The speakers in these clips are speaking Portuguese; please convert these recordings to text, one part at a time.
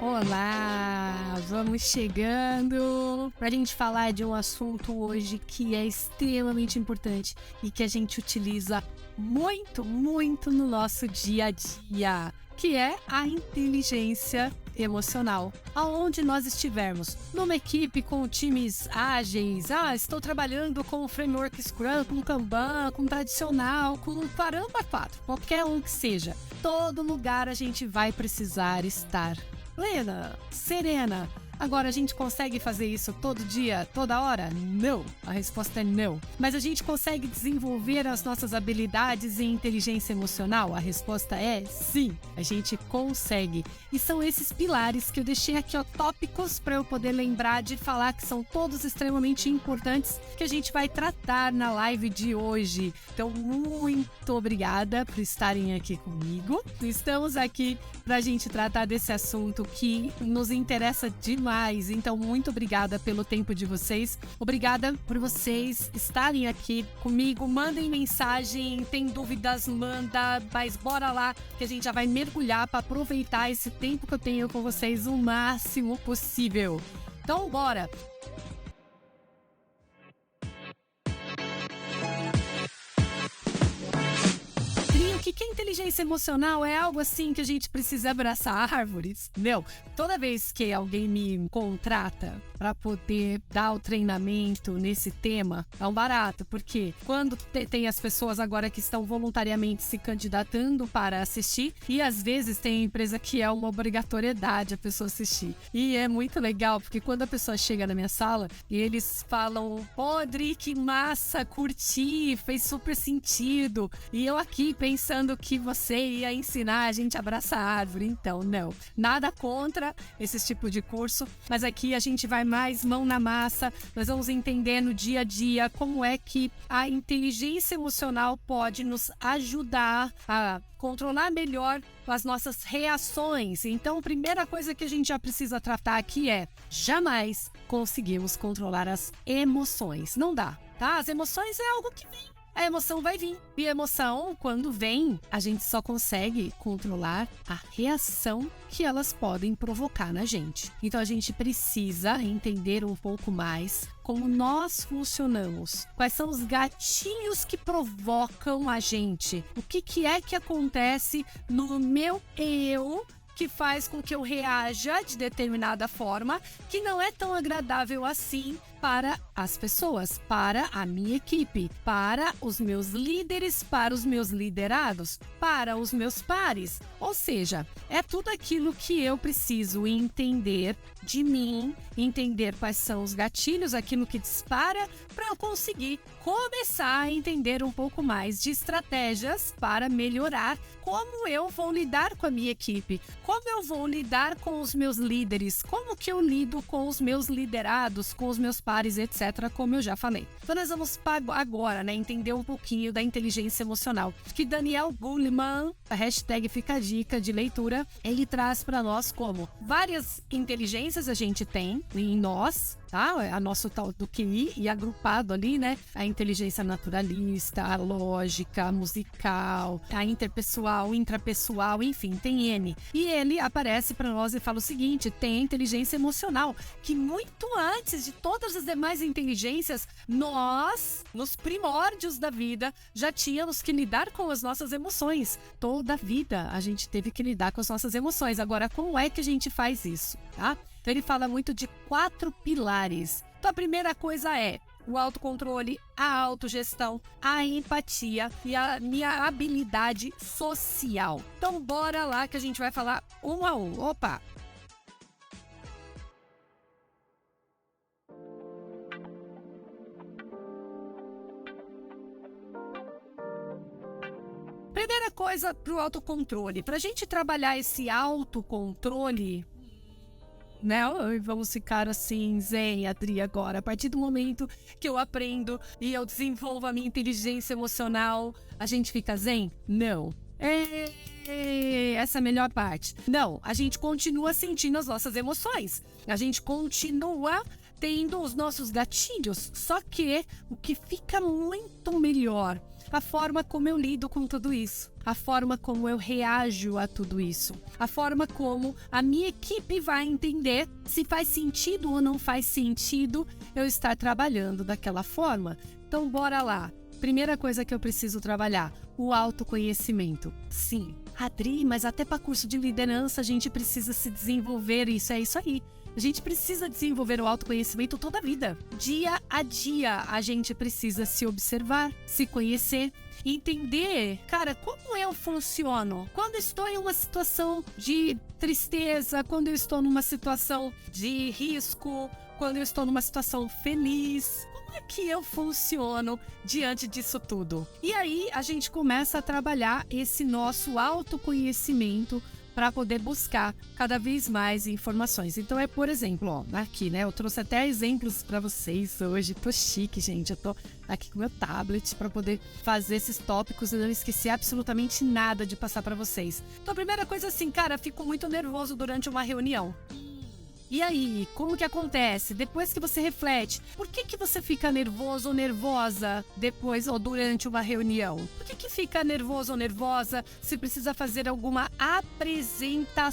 Olá, vamos chegando para a gente falar de um assunto hoje que é extremamente importante e que a gente utiliza muito no nosso dia a dia, que é a inteligência emocional. Aonde nós estivermos, numa equipe com times ágeis, estou trabalhando com o framework Scrum, com Kanban, com tradicional, com caramba 4, qualquer um que seja, todo lugar a gente vai precisar estar plena, serena. Agora, a gente consegue fazer isso todo dia, toda hora? Não. A resposta é não. Mas a gente consegue desenvolver as nossas habilidades em inteligência emocional? A resposta é sim. A gente consegue. E são esses pilares que eu deixei aqui, tópicos, para eu poder lembrar de falar que são todos extremamente importantes que a gente vai tratar na live de hoje. Então, muito obrigada por estarem aqui comigo. Estamos aqui para a gente tratar desse assunto que nos interessa demais. Então, muito obrigada pelo tempo de vocês. Obrigada por vocês estarem aqui comigo. Mandem mensagem, tem dúvidas, manda. Mas bora lá que a gente já vai mergulhar para aproveitar esse tempo que eu tenho com vocês o máximo possível. Então, bora! O que é inteligência emocional? É algo assim que a gente precisa abraçar árvores? Não. Toda vez que alguém me contrata para poder dar o treinamento nesse tema, é um barato, porque quando tem as pessoas agora que estão voluntariamente se candidatando para assistir, e às vezes tem empresa que é uma obrigatoriedade a pessoa assistir. E é muito legal, porque quando a pessoa chega na minha sala e eles falam: Podre, que massa, curti, fez super sentido. E eu aqui pensando que você ia ensinar a gente a abraçar a árvore. Então, não. Nada contra esse tipo de curso, mas aqui a gente vai mais mão na massa. Nós vamos entender no dia a dia como é que a inteligência emocional pode nos ajudar a controlar melhor as nossas reações. Então, a primeira coisa que a gente já precisa tratar aqui é: jamais conseguimos controlar as emoções. Não dá, tá? As emoções é algo que vem. A emoção vai vir. E a emoção, quando vem, a gente só consegue controlar a reação que elas podem provocar na gente. Então, a gente precisa entender um pouco mais como nós funcionamos. Quais são os gatilhos que provocam a gente? O que é que acontece no meu eu que faz com que eu reaja de determinada forma que não é tão agradável assim para as pessoas, para a minha equipe, para os meus líderes, para os meus liderados, para os meus pares. Ou seja, é tudo aquilo que eu preciso entender de mim, entender quais são os gatilhos, aquilo que dispara, para eu conseguir começar a entender um pouco mais de estratégias para melhorar como eu vou lidar com a minha equipe, como eu vou lidar com os meus líderes, como que eu lido com os meus liderados, com os meus pares, etc., como eu já falei. Então nós vamos agora, entender um pouquinho da inteligência emocional, que Daniel Goleman, a hashtag fica a dica de leitura, ele traz para nós como várias inteligências a gente tem em nós, tá? A nosso tal do QI e agrupado ali, a inteligência naturalista, a lógica, a musical, a interpessoal, intrapessoal, enfim, tem N. E ele aparece para nós e fala o seguinte: tem a inteligência emocional, que muito antes de todas as demais inteligências, nós, nos primórdios da vida, já tínhamos que lidar com as nossas emoções. Toda a vida a gente teve que lidar com as nossas emoções. Agora, como é que a gente faz isso, tá? Então ele fala muito de 4 pilares. Então a primeira coisa é o autocontrole, a autogestão, a empatia e a minha habilidade social. Então bora lá que a gente vai falar um a um. Opa! Primeira coisa para o autocontrole. Para a gente trabalhar esse autocontrole, vamos ficar assim, zen, Adri, agora. A partir do momento que eu aprendo e eu desenvolvo a minha inteligência emocional, a gente fica zen? Não. Essa é a melhor parte. Não, a gente continua sentindo as nossas emoções. A gente continua tendo os nossos gatilhos. Só que o que fica muito melhor a forma como eu lido com tudo isso, a forma como eu reajo a tudo isso, a forma como a minha equipe vai entender se faz sentido ou não faz sentido eu estar trabalhando daquela forma. Então, bora lá. Primeira coisa que eu preciso trabalhar, o autoconhecimento. Sim, Adri, mas até para curso de liderança a gente precisa se desenvolver, isso é isso aí. A gente precisa desenvolver o autoconhecimento toda a vida. Dia a dia a gente precisa se observar, se conhecer, entender, cara, como eu funciono. Quando estou em uma situação de tristeza, quando eu estou numa situação de risco, quando eu estou numa situação feliz, como é que eu funciono diante disso tudo? E aí a gente começa a trabalhar esse nosso autoconhecimento para poder buscar cada vez mais informações. Então por exemplo, ó, aqui, né? Eu trouxe até exemplos para vocês hoje. Tô chique, gente. Eu tô aqui com o meu tablet para poder fazer esses tópicos e não esqueci absolutamente nada de passar para vocês. Então a primeira coisa assim, cara, fico muito nervoso durante uma reunião. E aí, como que acontece? Depois que você reflete, por que você fica nervoso ou nervosa depois ou durante uma reunião? Por que fica nervoso ou nervosa se precisa fazer alguma apresentação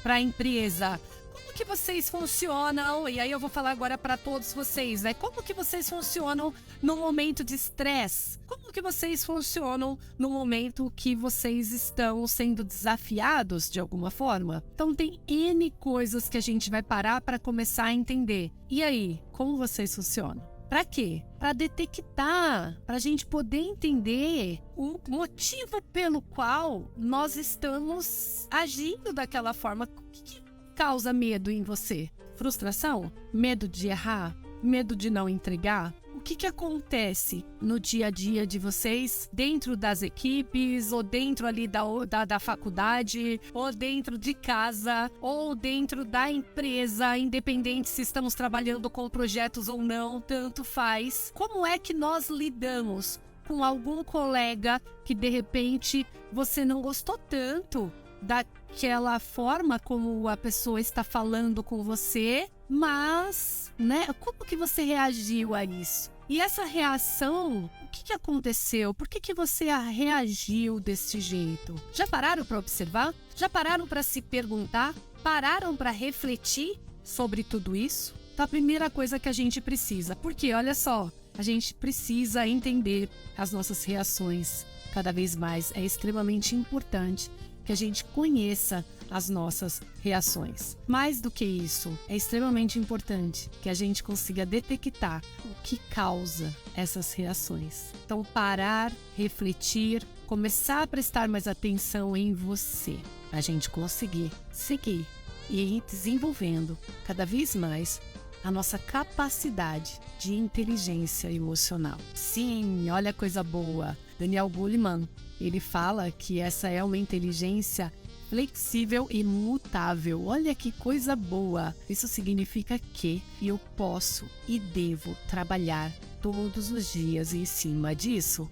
para a empresa? Como que vocês funcionam? E aí eu vou falar agora para todos vocês, né? Como que vocês funcionam no momento de estresse? Como que vocês funcionam no momento que vocês estão sendo desafiados de alguma forma? Então tem N coisas que a gente vai parar para começar a entender. E aí, como vocês funcionam? Para quê? Para detectar, para a gente poder entender o motivo pelo qual nós estamos agindo daquela forma. O que causa medo em você? Frustração? Medo de errar? Medo de não entregar? O que acontece no dia a dia de vocês, dentro das equipes, ou dentro ali da faculdade, ou dentro de casa, ou dentro da empresa, independente se estamos trabalhando com projetos ou não, tanto faz. Como é que nós lidamos com algum colega que de repente você não gostou tanto daquela forma como a pessoa está falando com você, mas, né, como que você reagiu a isso? E essa reação, o que aconteceu? Por que você reagiu desse jeito? Já pararam para observar? Já pararam para se perguntar? Pararam para refletir sobre tudo isso? Então, a primeira coisa que a gente precisa, porque olha só, a gente precisa entender as nossas reações cada vez mais. É extremamente importante que a gente conheça as nossas reações. Mais do que isso, é extremamente importante que a gente consiga detectar o que causa essas reações. Então, parar, refletir, começar a prestar mais atenção em você, para a gente conseguir seguir e ir desenvolvendo cada vez mais a nossa capacidade de inteligência emocional. Sim, olha a coisa boa. Daniel Goleman, ele fala que essa é uma inteligência flexível e mutável. Olha que coisa boa. Isso significa que eu posso e devo trabalhar todos os dias em cima disso.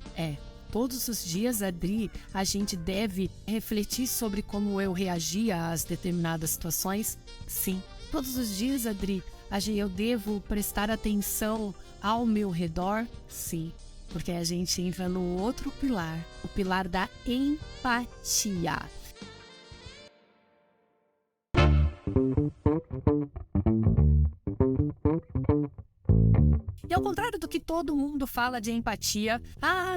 Todos os dias, Adri, a gente deve refletir sobre como eu reagia às determinadas situações? Sim. Todos os dias, Adri, eu devo prestar atenção ao meu redor? Sim. Porque a gente entra no outro pilar, o pilar da empatia. E ao contrário do que todo mundo fala de empatia,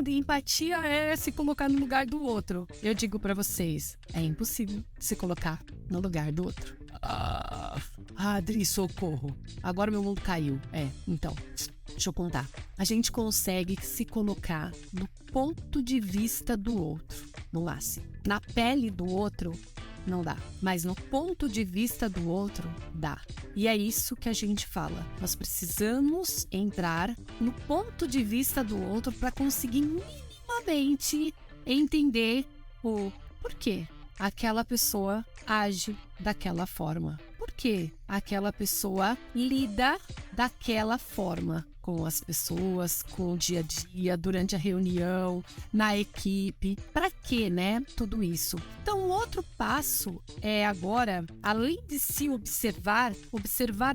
de empatia é se colocar no lugar do outro. Eu digo pra vocês, é impossível se colocar no lugar do outro. Adri, socorro. Agora meu mundo caiu. Então, deixa eu contar. A gente consegue se colocar no ponto de vista do outro, no máximo. Na pele do outro, não dá. Mas no ponto de vista do outro, dá. E é isso que a gente fala. Nós precisamos entrar no ponto de vista do outro para conseguir minimamente entender o porquê aquela pessoa age daquela forma. Por que aquela pessoa lida daquela forma? com as pessoas, com o dia a dia, durante a reunião, na equipe. Para quê, né? Tudo isso. Então, o outro passo é agora, além de se observar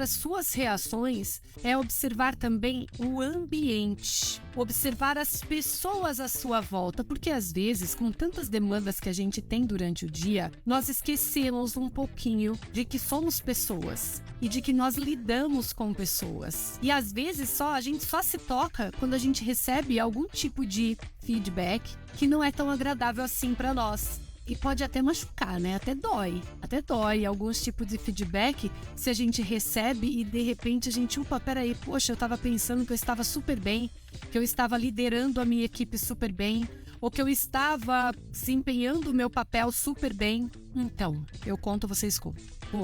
as suas reações, é observar também o ambiente, observar as pessoas à sua volta, porque às vezes, com tantas demandas que a gente tem durante o dia, nós esquecemos um pouquinho de que somos pessoas e de que nós lidamos com pessoas. E às vezes a gente só se toca quando a gente recebe algum tipo de feedback que não é tão agradável assim para nós. E pode até machucar, né? Até dói alguns tipos de feedback se a gente recebe e de repente a gente, peraí, poxa, eu tava pensando que eu estava super bem, que eu estava liderando a minha equipe super bem, ou que eu estava desempenhando o meu papel super bem. Então, eu conto, você escuta.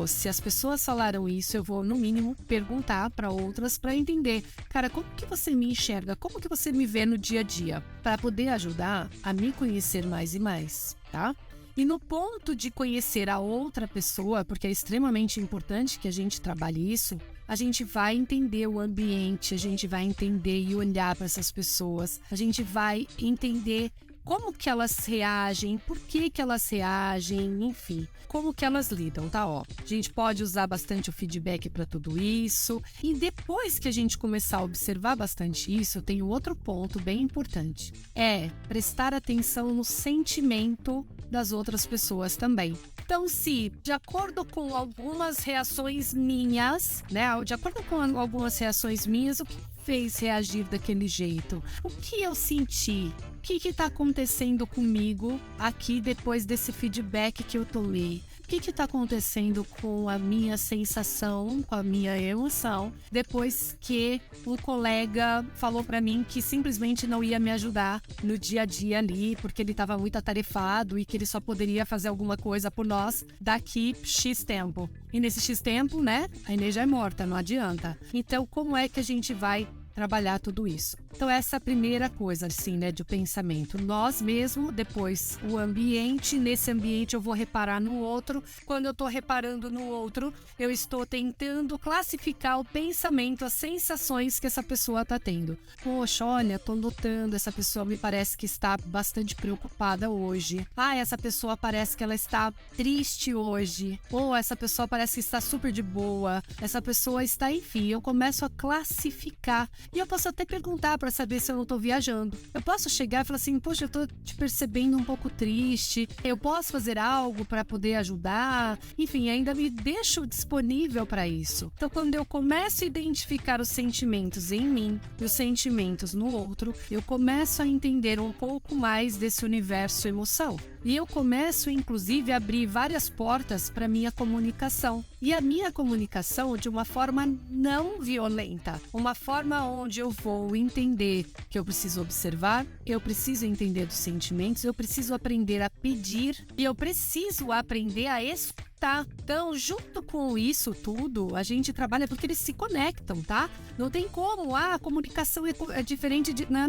Se as pessoas falaram isso, eu vou, no mínimo, perguntar para outras para entender. Cara, como que você me enxerga? Como que você me vê no dia a dia? Para poder ajudar a me conhecer mais e mais, tá? E no ponto de conhecer a outra pessoa, porque é extremamente importante que a gente trabalhe isso, a gente vai entender o ambiente, a gente vai entender e olhar para essas pessoas, a gente vai entender como que elas reagem, por que que elas reagem, enfim, como que elas lidam, tá? A gente pode usar bastante o feedback para tudo isso. E depois que a gente começar a observar bastante isso, tem outro ponto bem importante. É prestar atenção no sentimento das outras pessoas também. Então, se, de acordo com algumas reações minhas, né? De acordo com algumas reações minhas, o que fez reagir daquele jeito? O que eu senti? O que está acontecendo comigo aqui depois desse feedback que eu tomei? O que está acontecendo com a minha sensação, com a minha emoção, depois que um colega falou para mim que simplesmente não ia me ajudar no dia a dia ali, porque ele estava muito atarefado e que ele só poderia fazer alguma coisa por nós daqui X tempo. E nesse X tempo, né, a energia é morta, não adianta. Então, como é que a gente vai trabalhar tudo isso? Então, essa é a primeira coisa, assim, né, de pensamento. Nós mesmo, depois o ambiente, nesse ambiente eu vou reparar no outro. Quando eu estou reparando no outro, eu estou tentando classificar o pensamento, as sensações que essa pessoa está tendo. Poxa, olha, estou notando, essa pessoa me parece que está bastante preocupada hoje. Essa pessoa parece que ela está triste hoje. Ou essa pessoa parece que está super de boa. Essa pessoa está, enfim, eu começo a classificar. E eu posso até perguntar para saber se eu não tô viajando. Eu posso chegar e falar assim, poxa, eu tô te percebendo um pouco triste. Eu posso fazer algo para poder ajudar? Enfim, ainda me deixo disponível para isso. Então, quando eu começo a identificar os sentimentos em mim e os sentimentos no outro, eu começo a entender um pouco mais desse universo emoção. E eu começo, inclusive, a abrir várias portas para minha comunicação. E a minha comunicação de uma forma não violenta. Uma forma onde eu vou entender que eu preciso observar, eu preciso entender dos sentimentos, eu preciso aprender a pedir e eu preciso aprender a escutar. Então, junto com isso tudo, a gente trabalha porque eles se conectam, tá? Não tem como, a comunicação é diferente de... Não.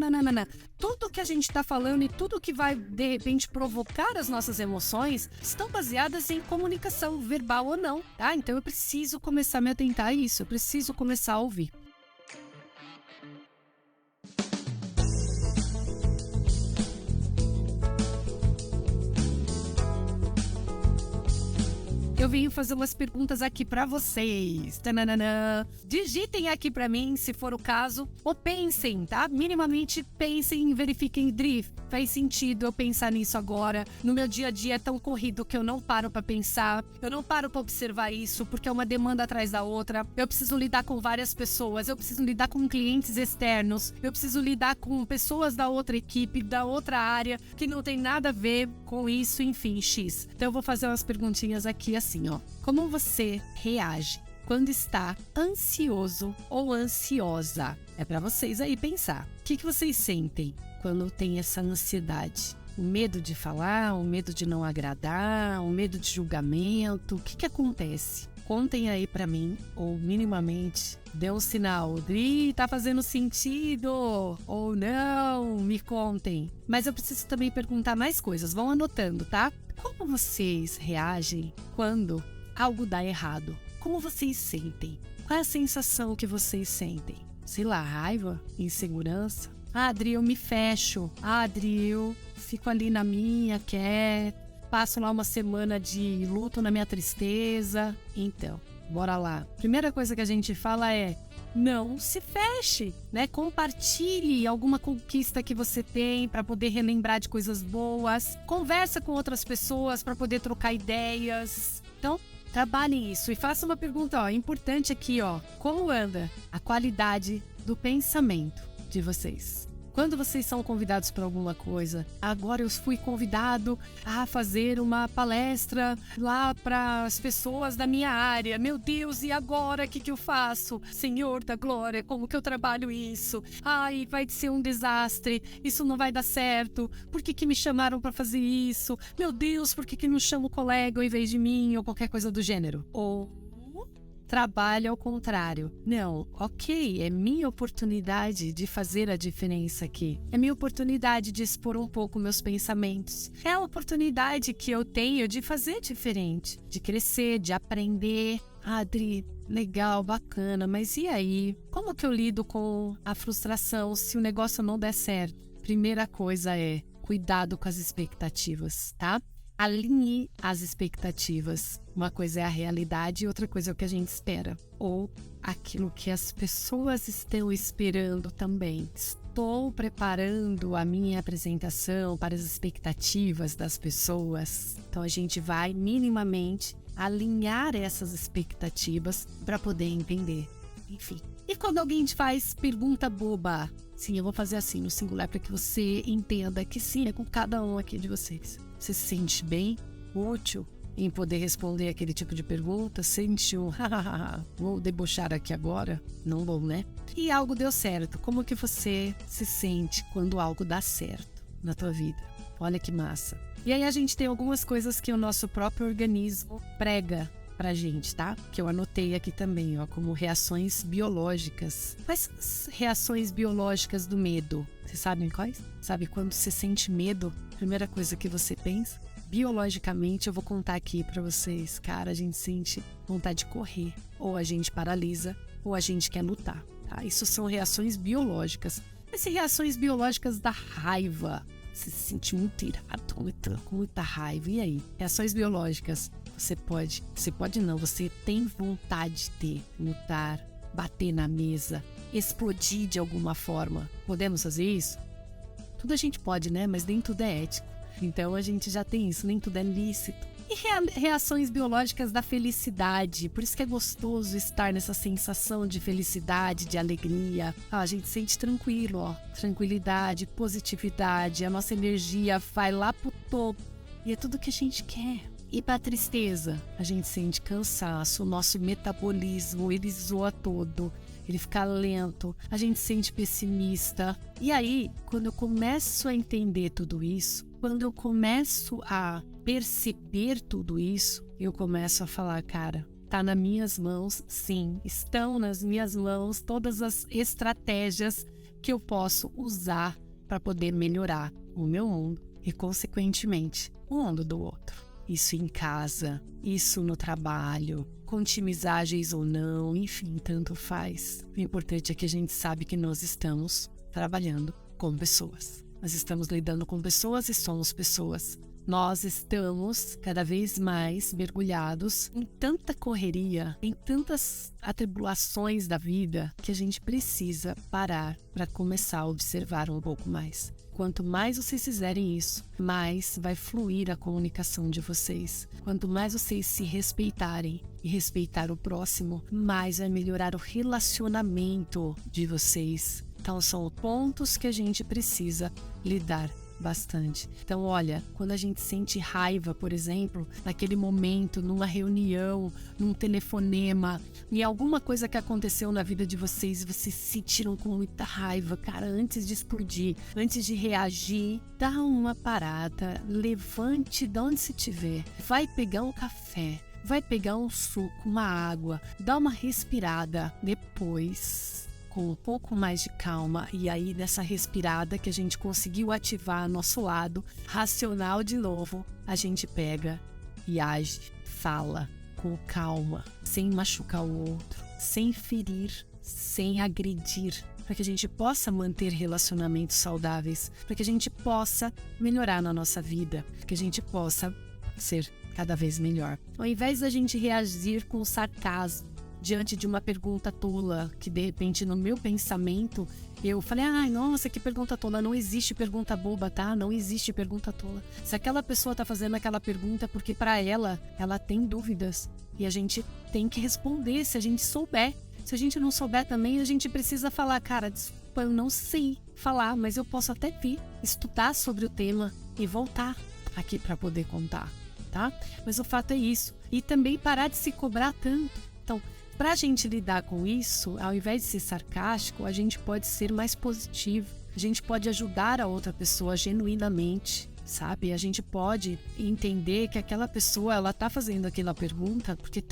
Tudo que a gente tá falando e tudo que vai, de repente, provocar as nossas emoções estão baseadas em comunicação, verbal ou não, tá? Então, eu preciso começar a me atentar a isso, eu preciso começar a ouvir. Eu vim fazer umas perguntas aqui pra vocês. Tananana. Digitem aqui pra mim, se for o caso, ou pensem, tá? Minimamente pensem, verifiquem, Dri, faz sentido eu pensar nisso agora. No meu dia a dia é tão corrido que eu não paro pra pensar, eu não paro pra observar isso, porque é uma demanda atrás da outra. Eu preciso lidar com várias pessoas, eu preciso lidar com clientes externos, eu preciso lidar com pessoas da outra equipe, da outra área, que não tem nada a ver com isso, enfim, X. Então eu vou fazer umas perguntinhas aqui assim. Como você reage quando está ansioso ou ansiosa? É para vocês aí pensar. O que vocês sentem quando tem essa ansiedade? O medo de falar, o medo de não agradar, o medo de julgamento? O que acontece? Contem aí para mim, ou minimamente dê um sinal. Dri, tá fazendo sentido? Ou não? Me contem. Mas eu preciso também perguntar mais coisas. Vão anotando, tá? Como vocês reagem quando algo dá errado? Como vocês sentem? Qual é a sensação que vocês sentem? sei lá, raiva, insegurança. Adri, eu me fecho. Adri, eu fico ali na minha, quieto. Passo lá uma semana de luto na minha tristeza. Então, bora lá. Primeira coisa que a gente fala é: não se feche, né? Compartilhe alguma conquista que você tem para poder relembrar de coisas boas. Conversa com outras pessoas para poder trocar ideias. Então, trabalhem isso e faça uma pergunta, importante aqui, como anda a qualidade do pensamento de vocês? Quando vocês são convidados para alguma coisa, agora eu fui convidado a fazer uma palestra lá para as pessoas da minha área. Meu Deus, e agora o que eu faço? Senhor da glória, como que eu trabalho isso? Ai, vai ser um desastre, isso não vai dar certo. Por que me chamaram para fazer isso? Meu Deus, por que não chama o colega ao invés de mim? Ou qualquer coisa do gênero. Ou trabalho ao contrário. Não, ok, é minha oportunidade de fazer a diferença aqui. É minha oportunidade de expor um pouco meus pensamentos. É a oportunidade que eu tenho de fazer diferente, de crescer, de aprender. Adri, legal, bacana, mas e aí? Como que eu lido com a frustração se o negócio não der certo? Primeira coisa é cuidado com as expectativas, tá? Alinhe as expectativas. Uma coisa é a realidade e outra coisa é o que a gente espera. Ou aquilo que as pessoas estão esperando também. Estou preparando a minha apresentação para as expectativas das pessoas. Então a gente vai minimamente alinhar essas expectativas para poder entender. Enfim. E quando alguém te faz pergunta boba? Sim, eu vou fazer assim no singular para que você entenda que sim, é com cada um aqui de vocês. Você se sente bem, útil em poder responder aquele tipo de pergunta? Sente um vou debochar aqui agora? Não vou, né? E algo deu certo. Como que você se sente quando algo dá certo na tua vida? Olha que massa. E aí a gente tem algumas coisas que o nosso próprio organismo prega pra gente, tá? Que eu anotei aqui também, como reações biológicas. Quais são as reações biológicas do medo? Vocês sabem quais? Sabe quando você sente medo? Primeira coisa que você pensa? Biologicamente, eu vou contar aqui pra vocês. Cara, a gente sente vontade de correr. Ou a gente paralisa, ou a gente quer lutar, tá? Isso são reações biológicas. Mas se reações biológicas da raiva, você se sente muito irado, com muita raiva. E aí? Reações biológicas. Você tem vontade de ter, lutar, bater na mesa, explodir de alguma forma. Podemos fazer isso? Tudo a gente pode, né? Mas nem tudo é ético. Então a gente já tem isso, nem tudo é lícito. E reações biológicas da felicidade. Por isso que é gostoso estar nessa sensação de felicidade, de alegria. A gente sente tranquilo, tranquilidade, positividade. A nossa energia vai lá pro topo. E é tudo que a gente quer. E para a tristeza, a gente sente cansaço, o nosso metabolismo, ele zoa todo, ele fica lento, a gente sente pessimista. E aí, quando eu começo a entender tudo isso, quando eu começo a perceber tudo isso, eu começo a falar, cara, tá nas minhas mãos, sim, estão nas minhas mãos todas as estratégias que eu posso usar para poder melhorar o meu mundo e, consequentemente, o mundo do outro. Isso em casa, isso no trabalho, com times ágeis ou não, enfim, tanto faz. O importante é que a gente sabe que nós estamos trabalhando com pessoas. Nós estamos lidando com pessoas e somos pessoas. Nós estamos cada vez mais mergulhados em tanta correria, em tantas atribulações da vida, que a gente precisa parar para começar a observar um pouco mais. Quanto mais vocês fizerem isso, mais vai fluir a comunicação de vocês. Quanto mais vocês se respeitarem e respeitar o próximo, mais vai melhorar o relacionamento de vocês. Então são pontos que a gente precisa lidar bastante. Então, olha, quando a gente sente raiva, por exemplo, naquele momento, numa reunião, num telefonema, e alguma coisa que aconteceu na vida de vocês, vocês se sentiram com muita raiva, cara, antes de explodir, antes de reagir, dá uma parada, levante de onde se tiver, vai pegar um café, vai pegar um suco, uma água, dá uma respirada, depois, com um pouco mais de calma, e aí nessa respirada que a gente conseguiu ativar nosso lado racional de novo, a gente pega e age, fala com calma, sem machucar o outro, sem ferir, sem agredir, para que a gente possa manter relacionamentos saudáveis, para que a gente possa melhorar na nossa vida, para que a gente possa ser cada vez melhor. Ao invés da gente reagir com sarcasmo diante de uma pergunta tola, que de repente no meu pensamento eu falei, ai, nossa, que pergunta tola. Não existe pergunta boba, tá? Não existe pergunta tola. Se aquela pessoa tá fazendo aquela pergunta é porque para ela tem dúvidas e a gente tem que responder se a gente souber. Se a gente não souber também, a gente precisa falar, cara, desculpa, eu não sei falar, mas eu posso até vir estudar sobre o tema e voltar aqui para poder contar, tá? Mas o fato é isso. E também parar de se cobrar tanto. Então, para a gente lidar com isso, ao invés de ser sarcástico, a gente pode ser mais positivo. A gente pode ajudar a outra pessoa genuinamente, sabe? A gente pode entender que aquela pessoa, ela tá fazendo aquela pergunta porque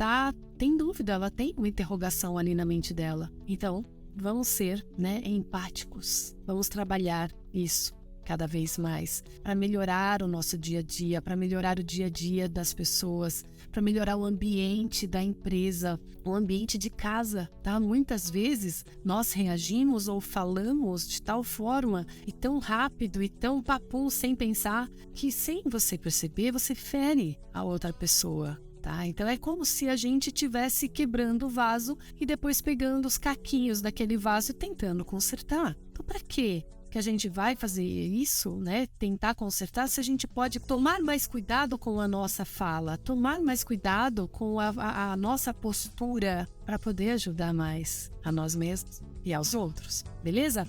tem dúvida, ela tem uma interrogação ali na mente dela. Então, vamos ser, empáticos. Vamos trabalhar isso cada vez mais para melhorar o nosso dia a dia, para melhorar o dia a dia das pessoas, para melhorar o ambiente da empresa, o ambiente de casa, tá? Muitas vezes nós reagimos ou falamos de tal forma e tão rápido e tão papum sem pensar que sem você perceber você fere a outra pessoa. Tá? Então é como se a gente estivesse quebrando o vaso e depois pegando os caquinhos daquele vaso e tentando consertar. Então para quê que a gente vai fazer isso, tentar consertar, se a gente pode tomar mais cuidado com a nossa fala, tomar mais cuidado com a nossa postura para poder ajudar mais a nós mesmos e aos outros, beleza?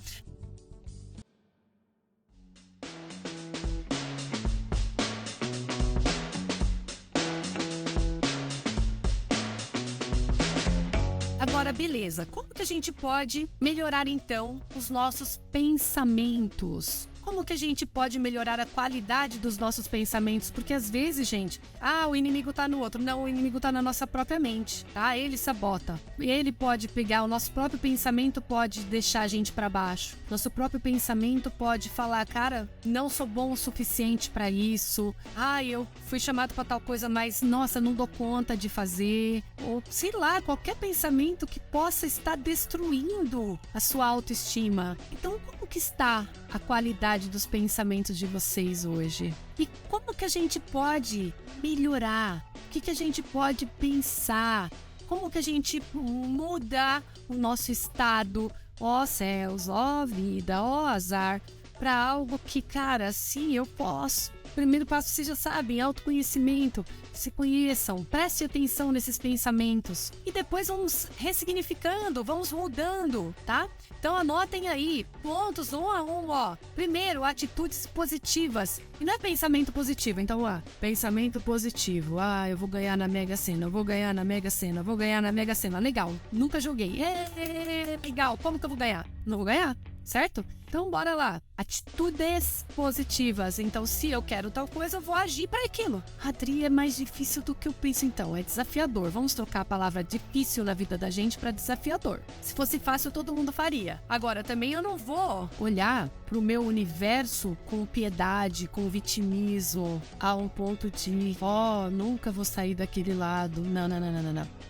Agora, beleza, como que a gente pode melhorar então os nossos pensamentos? Como que a gente pode melhorar a qualidade dos nossos pensamentos? Porque às vezes, gente, o inimigo tá no outro. Não, o inimigo tá na nossa própria mente, tá? Ele sabota. Ele pode pegar, o nosso próprio pensamento pode deixar a gente pra baixo. Nosso próprio pensamento pode falar, cara, não sou bom o suficiente pra isso. Eu fui chamado pra tal coisa, mas, nossa, não dou conta de fazer. Ou, sei lá, qualquer pensamento que possa estar destruindo a sua autoestima. Então, como que está a qualidade dos pensamentos de vocês hoje? E como que a gente pode melhorar? O que a gente pode pensar? Como que a gente muda o nosso estado, ó céus, ó vida, ó azar, para algo que, cara, sim, eu posso. Primeiro passo, vocês já sabem, autoconhecimento. Se conheçam, preste atenção nesses pensamentos. E depois vamos ressignificando, vamos mudando, tá? Então anotem aí, pontos um a um, ó. Primeiro, atitudes positivas. E não é pensamento positivo, então, pensamento positivo. Eu vou ganhar na Mega Sena, eu vou ganhar na Mega Sena, eu vou ganhar na Mega Sena. Legal, nunca joguei. Legal, como que eu vou ganhar? Não vou ganhar, certo? Então, bora lá. Atitudes positivas. Então, se eu quero tal coisa, eu vou agir para aquilo. Adri, é mais difícil do que eu penso, então. É desafiador. Vamos trocar a palavra difícil na vida da gente para desafiador. Se fosse fácil, todo mundo faria. Agora, também eu não vou olhar pro meu universo com piedade, com vitimismo, a um ponto de, nunca vou sair daquele lado. Não.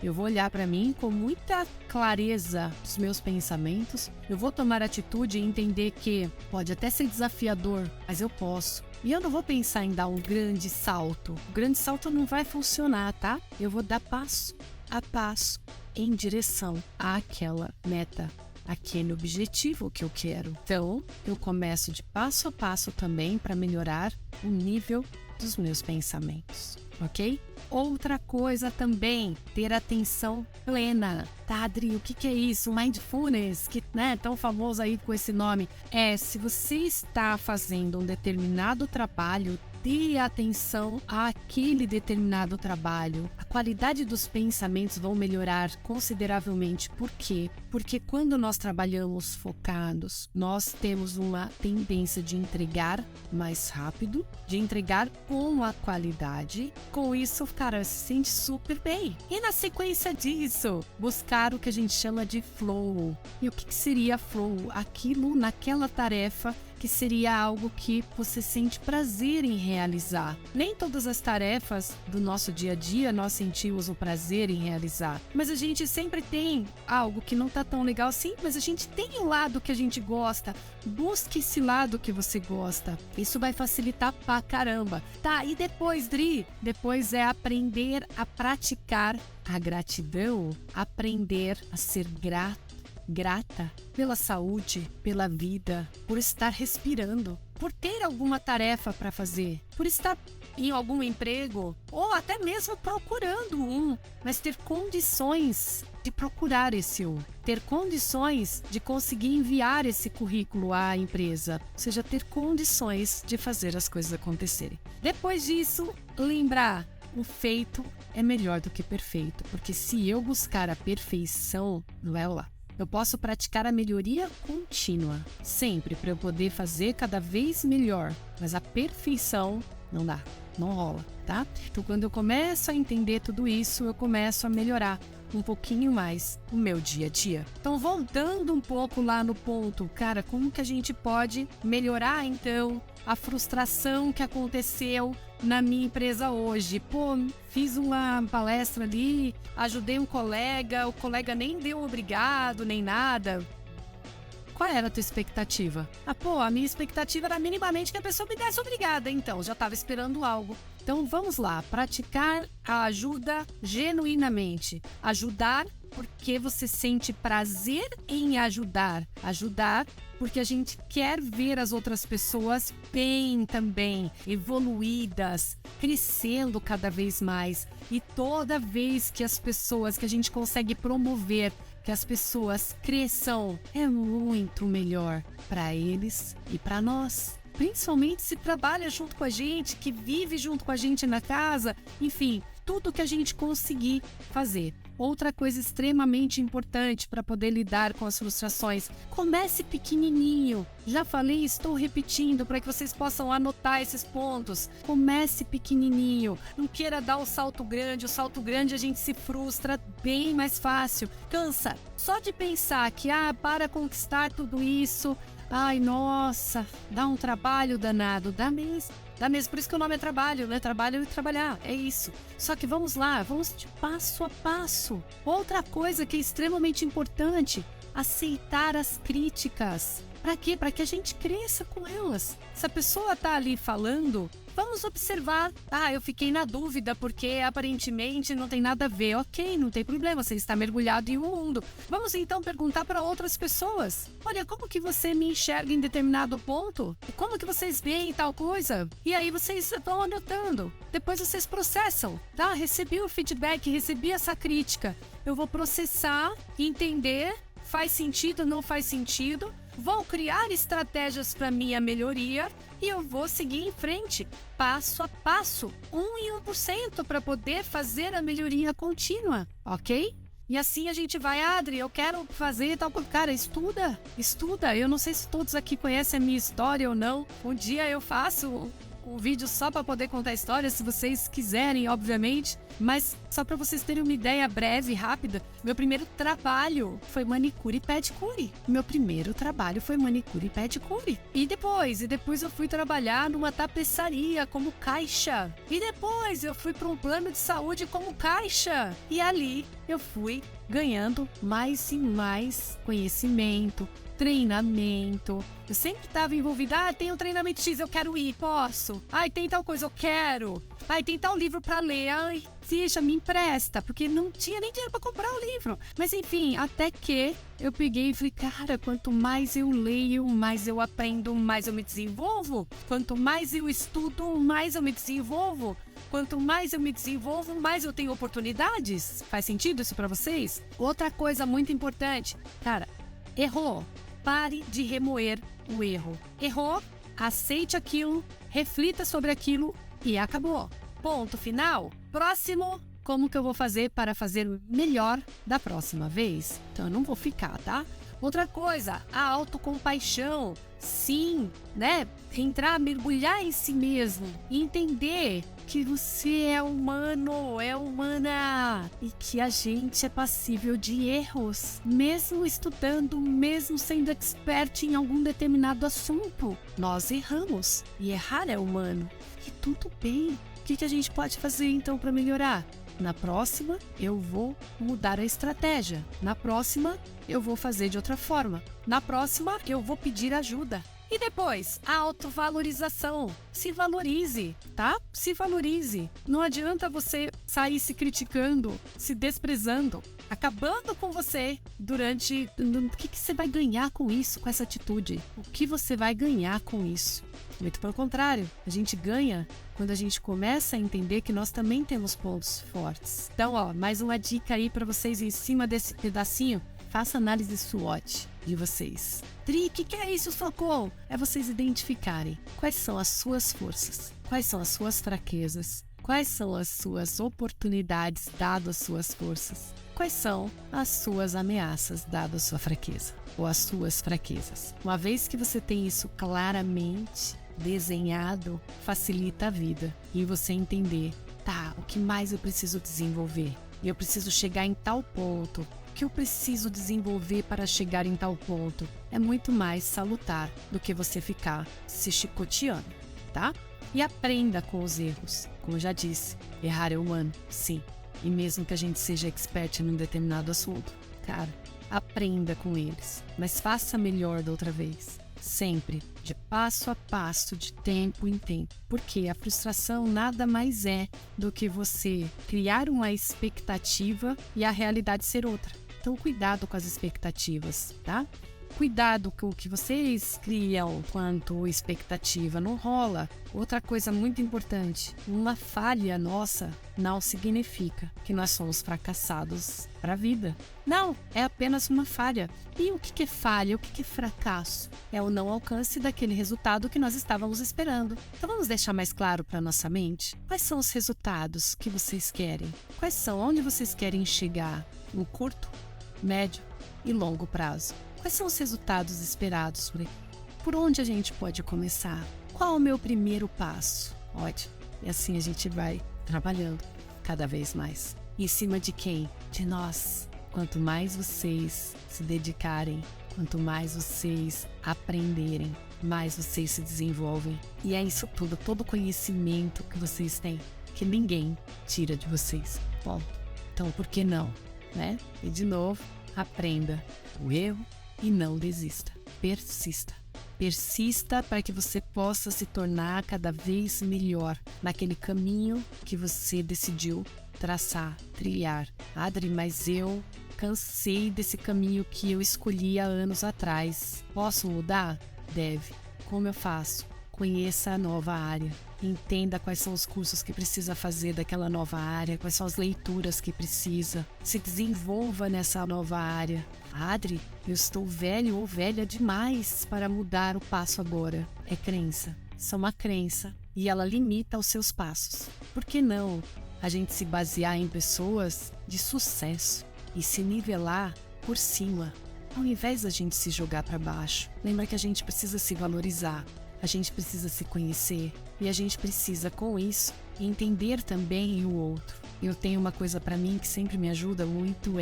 Eu vou olhar para mim com muita clareza dos meus pensamentos. Eu vou tomar atitude e entender que pode até ser desafiador, mas eu posso. E eu não vou pensar em dar um grande salto. O grande salto não vai funcionar, tá? Eu vou dar passo a passo em direção àquela meta, aquele objetivo que eu quero. Então, eu começo de passo a passo também para melhorar o nível dos meus pensamentos, ok? Outra coisa também, ter atenção plena. Tá, Adri, o que é isso? Mindfulness, que é tão famoso aí com esse nome. Se você está fazendo um determinado trabalho, dê atenção àquele determinado trabalho. A qualidade dos pensamentos vão melhorar consideravelmente. Por quê? Porque quando nós trabalhamos focados, nós temos uma tendência de entregar mais rápido, de entregar com a qualidade. Com isso, cara, se sente super bem. E na sequência disso, buscar o que a gente chama de flow. E o que seria flow? Aquilo naquela tarefa que seria algo que você sente prazer em realizar. Nem todas as tarefas do nosso dia a dia nós sentimos o prazer em realizar, mas a gente sempre tem algo que não tá tão legal assim, mas a gente tem o lado que a gente gosta. Busque esse lado que você gosta. Isso vai facilitar pra caramba. Tá, e depois, Dri? Depois é aprender a praticar a gratidão, aprender a ser grata pela saúde, pela vida, por estar respirando, por ter alguma tarefa para fazer, por estar em algum emprego ou até mesmo procurando um, mas ter condições de procurar esse um, ter condições de conseguir enviar esse currículo à empresa, ou seja, ter condições de fazer as coisas acontecerem. Depois disso, lembrar, o feito é melhor do que perfeito, porque se eu buscar a perfeição, não é lá. Eu posso praticar a melhoria contínua, sempre para eu poder fazer cada vez melhor, mas a perfeição não dá, não rola, tá? Então, quando eu começo a entender tudo isso, eu começo a melhorar um pouquinho mais o meu dia a dia. Então, voltando um pouco lá no ponto, cara, como que a gente pode melhorar, então, a frustração que aconteceu na minha empresa hoje? Pô, fiz uma palestra ali, ajudei um colega, o colega nem deu obrigado, nem nada. Qual era a tua expectativa? A minha expectativa era minimamente que a pessoa me desse obrigada, então, já estava esperando algo. Então, vamos lá, praticar a ajuda genuinamente. Ajudar porque você sente prazer em ajudar. Ajudar porque a gente quer ver as outras pessoas bem também, evoluídas, crescendo cada vez mais. E toda vez que as pessoas, que a gente consegue promover, que as pessoas cresçam, é muito melhor para eles e para nós. Principalmente se trabalha junto com a gente, que vive junto com a gente na casa, enfim, tudo que a gente conseguir fazer. Outra coisa extremamente importante para poder lidar com as frustrações, comece pequenininho. Já falei, estou repetindo para que vocês possam anotar esses pontos. Comece pequenininho, não queira dar o salto grande a gente se frustra bem mais fácil. Cansa só de pensar que para conquistar tudo isso, ai, nossa, dá um trabalho danado, dá mesmo, por isso que o nome é trabalho, né? Trabalho e trabalhar, é isso. Só que vamos lá, vamos de passo a passo. Outra coisa que é extremamente importante, aceitar as críticas. Para quê? Para que a gente cresça com elas. Se a pessoa tá ali falando, vamos observar. Eu fiquei na dúvida porque aparentemente não tem nada a ver. Ok, não tem problema, você está mergulhado em um mundo. Vamos então perguntar para outras pessoas. Olha, como que você me enxerga em determinado ponto? Como que vocês veem tal coisa? E aí vocês vão anotando. Depois vocês processam. Recebi o feedback, recebi essa crítica. Eu vou processar, entender, faz sentido, não faz sentido. Vou criar estratégias para minha melhoria e eu vou seguir em frente, passo a passo, 1 em 1% para poder fazer a melhoria contínua, ok? E assim a gente vai, Adri, eu quero fazer tal coisa. Cara, estuda. Eu não sei se todos aqui conhecem a minha história ou não. Um dia eu faço um vídeo só para poder contar a história, se vocês quiserem, obviamente. Mas só para vocês terem uma ideia breve, rápida, meu primeiro trabalho foi manicure e pedicure. E depois eu fui trabalhar numa tapeçaria como caixa. E depois eu fui para um plano de saúde como caixa. E ali eu fui ganhando mais e mais conhecimento, treinamento. Eu sempre estava envolvida. Tem um treinamento X, eu quero ir, posso? Tem tal coisa, eu quero. Tem tal livro para ler. Deixa, me empresta, porque não tinha nem dinheiro para comprar o livro. Mas enfim, até que eu peguei e falei, cara, quanto mais eu leio, mais eu aprendo, mais eu me desenvolvo. Quanto mais eu estudo, mais eu me desenvolvo. Quanto mais eu me desenvolvo, mais eu tenho oportunidades. Faz sentido isso para vocês? Outra coisa muito importante, cara, errou. Pare de remoer o erro. Errou, aceite aquilo, reflita sobre aquilo e acabou. Ponto final. Próximo, como que eu vou fazer para fazer melhor da próxima vez? Então eu não vou ficar, tá? Outra coisa, a autocompaixão. Sim, né? Entrar, mergulhar em si mesmo. E entender que você é humano, é humana. E que a gente é passível de erros. Mesmo estudando, mesmo sendo expert em algum determinado assunto. Nós erramos. E errar é humano. E tudo bem. O que a gente pode fazer então para melhorar? Na próxima, eu vou mudar a estratégia. Na próxima, eu vou fazer de outra forma. Na próxima, eu vou pedir ajuda. E depois, a autovalorização. Se valorize, tá? Se valorize. Não adianta você sair se criticando, se desprezando, acabando com você durante... O que você vai ganhar com isso, com essa atitude? O que você vai ganhar com isso? Muito pelo contrário, a gente ganha quando a gente começa a entender que nós também temos pontos fortes. Então, mais uma dica aí para vocês em cima desse pedacinho. Faça análise SWOT de vocês. Tri, o que é isso, Falcão? É vocês identificarem quais são as suas forças, quais são as suas fraquezas, quais são as suas oportunidades dado as suas forças, quais são as suas ameaças dado a sua fraqueza ou as suas fraquezas. Uma vez que você tem isso claramente desenhado, facilita a vida e você entender, tá, o que mais eu preciso desenvolver? Eu preciso chegar em tal ponto. O que eu preciso desenvolver para chegar em tal ponto? É muito mais salutar do que você ficar se chicoteando, tá? E aprenda com os erros. Como eu já disse, errar é humano, sim. E mesmo que a gente seja expert em um determinado assunto, cara, aprenda com eles. Mas faça melhor da outra vez. Sempre, de passo a passo, de tempo em tempo. Porque a frustração nada mais é do que você criar uma expectativa e a realidade ser outra. Então, cuidado com as expectativas, tá? Cuidado com o que vocês criam quanto expectativa, não rola. Outra coisa muito importante, uma falha nossa não significa que nós somos fracassados para a vida. Não, é apenas uma falha. E o que é falha? O que é fracasso? É o não alcance daquele resultado que nós estávamos esperando. Então vamos deixar mais claro para nossa mente? Quais são os resultados que vocês querem? Quais são? Onde vocês querem chegar? No curto, médio e longo prazo? Quais são os resultados esperados por aqui? Por onde a gente pode começar? Qual é o meu primeiro passo? Ótimo. E assim a gente vai trabalhando cada vez mais. Em cima de quem? De nós. Quanto mais vocês se dedicarem, quanto mais vocês aprenderem, mais vocês se desenvolvem. E é isso tudo, todo o conhecimento que vocês têm, que ninguém tira de vocês. Bom, então por que não? Né? E de novo, aprenda o erro e não desista. Persista. Persista para que você possa se tornar cada vez melhor naquele caminho que você decidiu traçar, trilhar. Adri, mas eu cansei desse caminho que eu escolhi há anos atrás. Posso mudar? Deve. Como eu faço? Conheça a nova área. Entenda quais são os cursos que precisa fazer daquela nova área, quais são as leituras que precisa. Se desenvolva nessa nova área. Adri, eu estou velho ou velha demais para mudar o passo agora. É crença. Isso é uma crença e ela limita os seus passos. Por que não a gente se basear em pessoas de sucesso e se nivelar por cima, ao invés da gente se jogar para baixo? Lembra que a gente precisa se valorizar. A gente precisa se conhecer e a gente precisa, com isso, entender também o outro. Eu tenho uma coisa para mim que sempre me ajuda muito,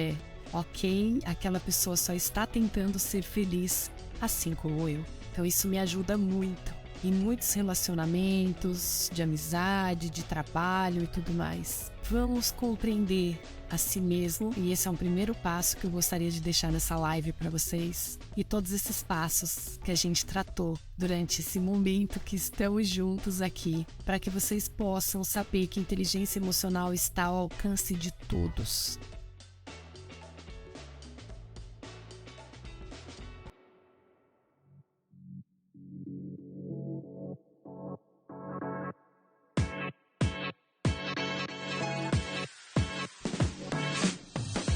ok, aquela pessoa só está tentando ser feliz, assim como eu. Então isso me ajuda muito em muitos relacionamentos, de amizade, de trabalho e tudo mais. Vamos compreender a si mesmo, e esse é um primeiro passo que eu gostaria de deixar nessa live para vocês. E todos esses passos que a gente tratou durante esse momento que estamos juntos aqui, para que vocês possam saber que inteligência emocional está ao alcance de todos.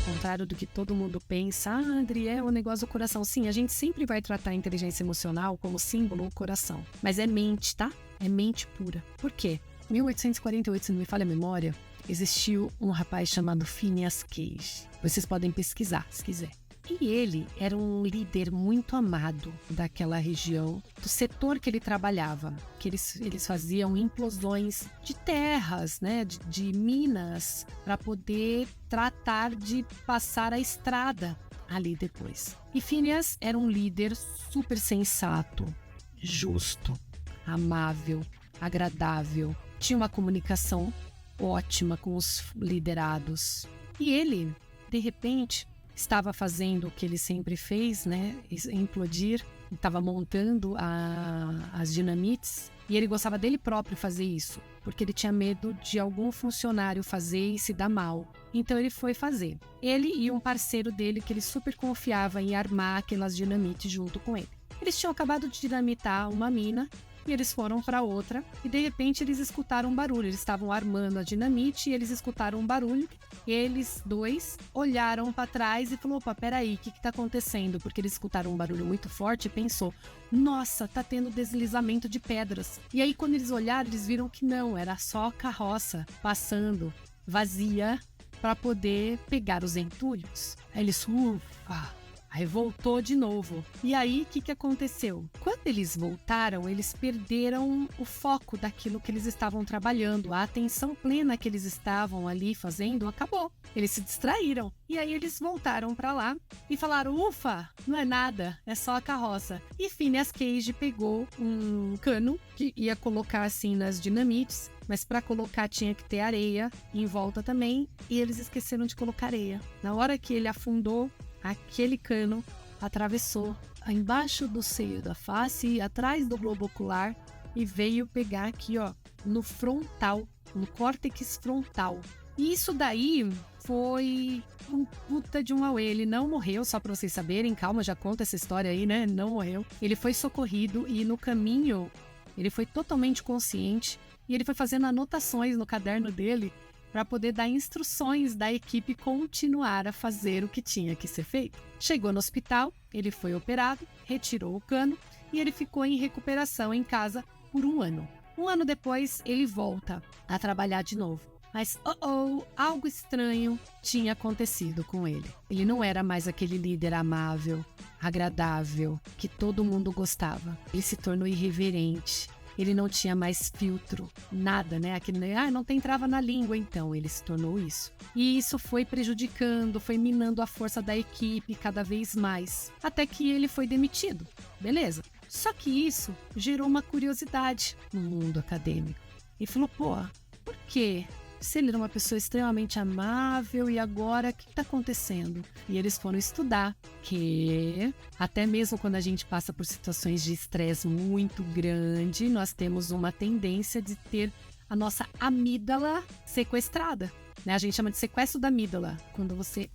Contrário do que todo mundo pensa, Andri, é o negócio do coração. Sim, a gente sempre vai tratar a inteligência emocional como símbolo do coração. Mas é mente, tá? É mente pura. Por quê? Em 1848, se não me falha a memória, existiu um rapaz chamado Phineas Cage. Vocês podem pesquisar, se quiser. E ele era um líder muito amado daquela região, do setor que ele trabalhava, que eles faziam implosões de terras, né, de minas, para poder tratar de passar a estrada ali depois. E Phineas era um líder super sensato, justo, amável, agradável, tinha uma comunicação ótima com os liderados. E ele, de repente, estava fazendo o que ele sempre fez, né? Implodir, estava montando as dinamites, e ele gostava dele próprio fazer isso, porque ele tinha medo de algum funcionário fazer e se dar mal. Então ele foi fazer. Ele e um parceiro dele que ele super confiava em armar aquelas dinamites junto com ele. Eles tinham acabado de dinamitar uma mina, e eles foram para outra, e de repente eles escutaram um barulho. Eles estavam armando a dinamite e eles escutaram um barulho. E eles dois olharam para trás e falaram: opa, peraí, o que está acontecendo? Porque eles escutaram um barulho muito forte e pensou: nossa, tá tendo deslizamento de pedras. E aí quando eles olharam, eles viram que não, era só a carroça passando vazia para poder pegar os entulhos. Aí eles, ufa! Aí voltou de novo. E aí, o que aconteceu? Quando eles voltaram, eles perderam o foco daquilo que eles estavam trabalhando. A atenção plena que eles estavam ali fazendo acabou. Eles se distraíram. E aí eles voltaram para lá e falaram: ufa, não é nada, é só a carroça. E Phineas Cage pegou um cano que ia colocar assim nas dinamites, mas para colocar tinha que ter areia em volta também, e eles esqueceram de colocar areia. Na hora que ele afundou, aquele cano atravessou embaixo do seio da face, atrás do globo ocular, e veio pegar aqui, ó, no frontal, no córtex frontal. E isso daí foi um puta de um auê. Ele não morreu, só pra vocês saberem, calma, já conta essa história aí, né? Não morreu. Ele foi socorrido e no caminho ele foi totalmente consciente e ele foi fazendo anotações no caderno dele para poder dar instruções da equipe continuar a fazer o que tinha que ser feito. Chegou no hospital, ele foi operado, retirou o cano e ele ficou em recuperação em casa por 1 ano. 1 ano depois, ele volta a trabalhar de novo. Mas, algo estranho tinha acontecido com ele. Ele não era mais aquele líder amável, agradável, que todo mundo gostava. Ele se tornou irreverente. Ele não tinha mais filtro, nada, né? Aquele, não tem trava na língua, então ele se tornou isso. E isso foi prejudicando, foi minando a força da equipe cada vez mais, até que ele foi demitido. Beleza. Só que isso gerou uma curiosidade no mundo acadêmico. E falou, por quê? Se ele era uma pessoa extremamente amável e agora o que está acontecendo? E eles foram estudar que até mesmo quando a gente passa por situações de estresse muito grande, nós temos uma tendência de ter a nossa amígdala sequestrada, né? A gente chama de sequestro da amígdala, quando você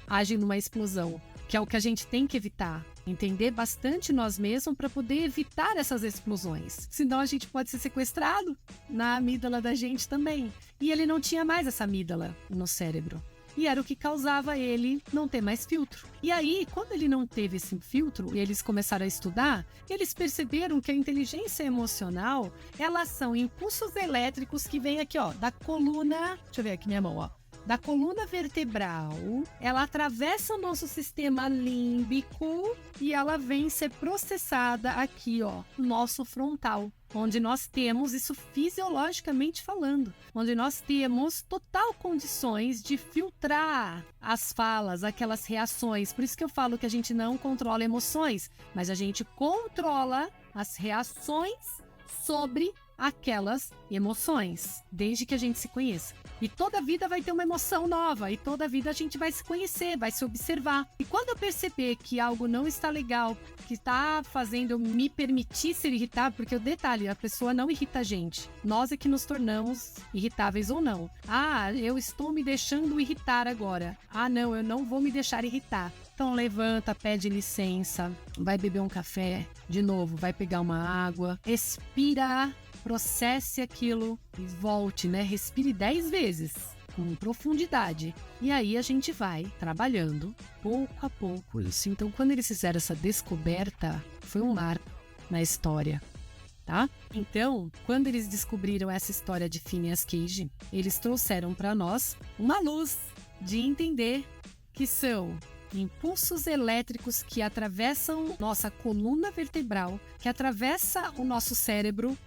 age numa explosão, que é o que a gente tem que evitar. Entender bastante nós mesmos para poder evitar essas explosões. Senão a gente pode ser sequestrado na amígdala da gente também. E ele não tinha mais essa amígdala no cérebro. E era o que causava ele não ter mais filtro. E aí, quando ele não teve esse filtro e eles começaram a estudar, eles perceberam que a inteligência emocional, elas são impulsos elétricos que vêm aqui, ó, da coluna... Deixa eu ver aqui minha mão, ó. Da coluna vertebral, ela atravessa o nosso sistema límbico e ela vem ser processada aqui, ó, no nosso frontal, onde nós temos isso fisiologicamente falando, onde nós temos total condições de filtrar as falas, aquelas reações. Por isso que eu falo que a gente não controla emoções, mas a gente controla as reações sobre aquelas emoções, desde que a gente se conheça. E toda vida vai ter uma emoção nova, e toda vida a gente vai se conhecer, vai se observar. E quando eu perceber que algo não está legal, que está fazendo eu me permitir ser irritável, porque o detalhe, a pessoa não irrita a gente. Nós é que nos tornamos irritáveis ou não. Eu estou me deixando irritar agora. Não, eu não vou me deixar irritar. Então levanta, pede licença, vai beber um café, de novo, vai pegar uma água, respira, processe aquilo e volte, né? Respire 10 vezes, com profundidade. E aí a gente vai trabalhando pouco a pouco isso. Então, quando eles fizeram essa descoberta, foi um marco na história, tá? Então, quando eles descobriram essa história de Phineas Cage, eles trouxeram para nós uma luz de entender que são impulsos elétricos que atravessam nossa coluna vertebral, que atravessa o nosso cérebro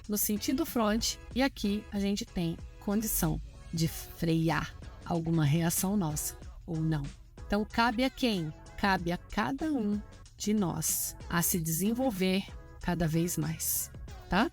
no sentido front, e aqui a gente tem condição de frear alguma reação nossa ou não. Então cabe a quem? Cabe a cada um de nós a se desenvolver cada vez mais, tá?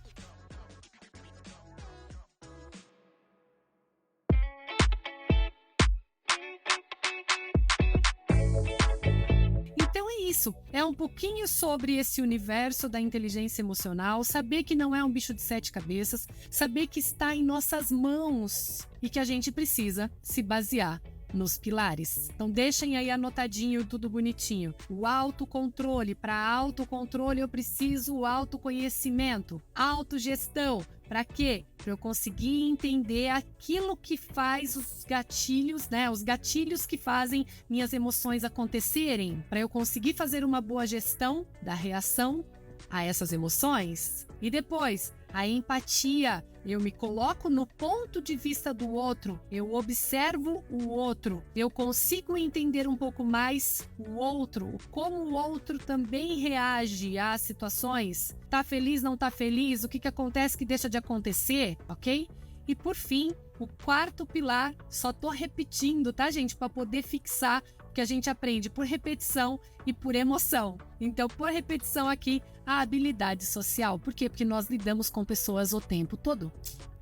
Então é isso, é um pouquinho sobre esse universo da inteligência emocional, saber que não é um bicho de 7 cabeças, saber que está em nossas mãos e que a gente precisa se basear nos pilares. Então deixem aí anotadinho, tudo bonitinho. O autocontrole. Para autocontrole eu preciso o autoconhecimento. Autogestão. Para quê? Para eu conseguir entender aquilo que faz os gatilhos, né? Os gatilhos que fazem minhas emoções acontecerem. Para eu conseguir fazer uma boa gestão da reação a essas emoções. E depois, a empatia. Eu me coloco no ponto de vista do outro, eu observo o outro, eu consigo entender um pouco mais o outro, como o outro também reage às situações. Tá feliz, não tá feliz? O que acontece que deixa de acontecer, ok? E por fim, o quarto pilar, só tô repetindo, tá, gente? Para poder fixar que a gente aprende por repetição e por emoção. Então, por repetição aqui, a habilidade social. Por quê? Porque nós lidamos com pessoas o tempo todo.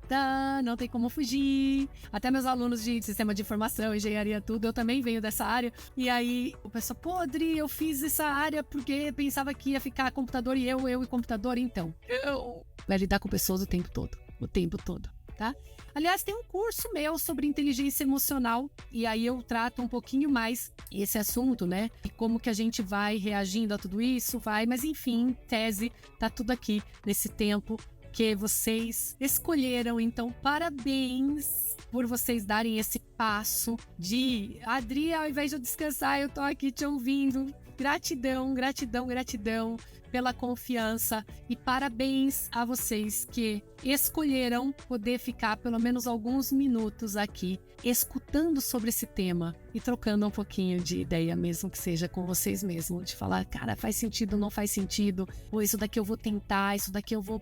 Tá, não tem como fugir. Até meus alunos de sistema de informação, engenharia, tudo, eu também venho dessa área. E aí, o pessoal, pô, Adri, eu fiz essa área porque pensava que ia ficar computador e eu e computador, então. Eu vai lidar com pessoas o tempo todo, tá? Aliás, tem um curso meu sobre inteligência emocional e aí eu trato um pouquinho mais esse assunto, né? E como que a gente vai reagindo a tudo isso, mas enfim, tese, tá tudo aqui nesse tempo que vocês escolheram. Então, parabéns por vocês darem esse passo de Adri, ao invés de eu descansar, eu tô aqui te ouvindo. Gratidão, gratidão, gratidão pela confiança e parabéns a vocês que escolheram poder ficar pelo menos alguns minutos aqui escutando sobre esse tema e trocando um pouquinho de ideia, mesmo que seja com vocês mesmos, de falar, cara, faz sentido, não faz sentido, ou isso daqui eu vou tentar, isso daqui eu vou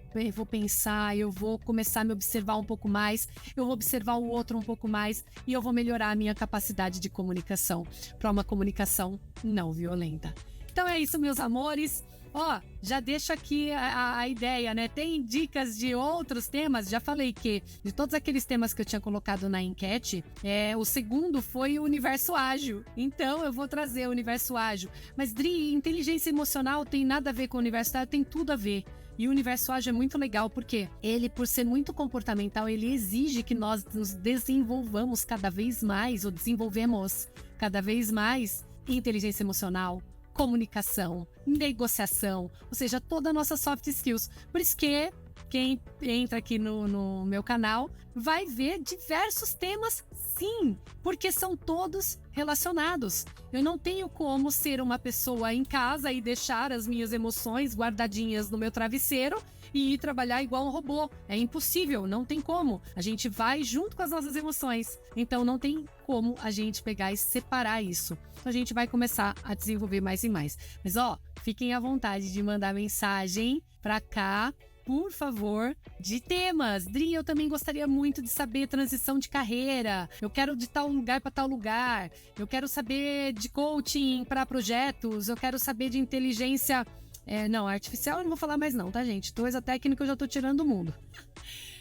pensar, eu vou começar a me observar um pouco mais, eu vou observar o outro um pouco mais e eu vou melhorar a minha capacidade de comunicação para uma comunicação não violenta. Então é isso, meus amores. Ó, já deixo aqui a ideia, né? Tem dicas de outros temas. Já falei que de todos aqueles temas que eu tinha colocado na enquete, o segundo foi o universo ágil. Então eu vou trazer o universo ágil. Mas, Dri, inteligência emocional tem nada a ver com o universo ágil? Tem tudo a ver. E o universo ágil é muito legal porque ele, por ser muito comportamental, ele exige que nós nos desenvolvamos cada vez mais, ou desenvolvemos cada vez mais inteligência emocional, comunicação, negociação, ou seja, toda a nossa soft skills. Por isso que quem entra aqui no meu canal vai ver diversos temas, sim, porque são todos relacionados. Eu não tenho como ser uma pessoa em casa e deixar as minhas emoções guardadinhas no meu travesseiro e ir trabalhar igual um robô. É impossível, não tem como. A gente vai junto com as nossas emoções. Então não tem como a gente pegar e separar isso. Então a gente vai começar a desenvolver mais e mais. Mas ó, fiquem à vontade de mandar mensagem pra cá, por favor, de temas. Dri, eu também gostaria muito de saber transição de carreira. Eu quero de tal lugar para tal lugar. Eu quero saber de coaching para projetos. Eu quero saber de inteligência... não, artificial eu não vou falar mais não, tá, gente? Coisa técnica eu já tô tirando do mundo.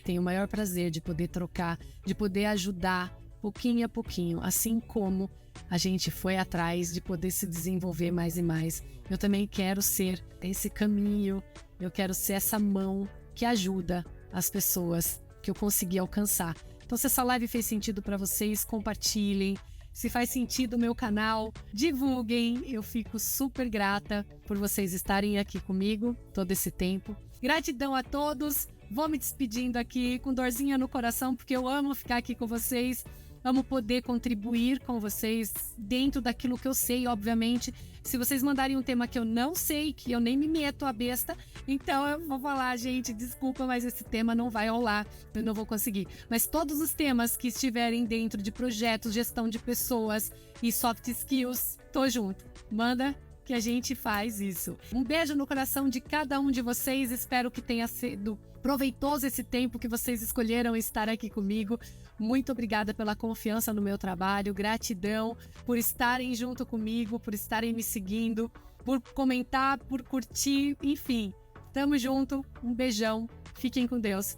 Tenho o maior prazer de poder trocar, de poder ajudar pouquinho a pouquinho, assim como a gente foi atrás de poder se desenvolver mais e mais. Eu também quero ser esse caminho, eu quero ser essa mão que ajuda as pessoas que eu consegui alcançar. Então, se essa live fez sentido para vocês, compartilhem. Se faz sentido o meu canal, divulguem. Eu fico super grata por vocês estarem aqui comigo todo esse tempo. Gratidão a todos. Vou me despedindo aqui com dorzinha no coração, porque eu amo ficar aqui com vocês. Amo poder contribuir com vocês dentro daquilo que eu sei, obviamente. Se vocês mandarem um tema que eu não sei, que eu nem me meto a besta, então eu vou falar, gente, desculpa, mas esse tema não vai rolar, eu não vou conseguir. Mas todos os temas que estiverem dentro de projetos, gestão de pessoas e soft skills, tô junto. Manda que a gente faz isso. Um beijo no coração de cada um de vocês, espero que tenha sido proveitoso esse tempo que vocês escolheram estar aqui comigo. Muito obrigada pela confiança no meu trabalho, gratidão por estarem junto comigo, por estarem me seguindo, por comentar, por curtir, enfim. Tamo junto, um beijão, fiquem com Deus.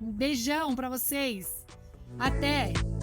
Um beijão pra vocês, até!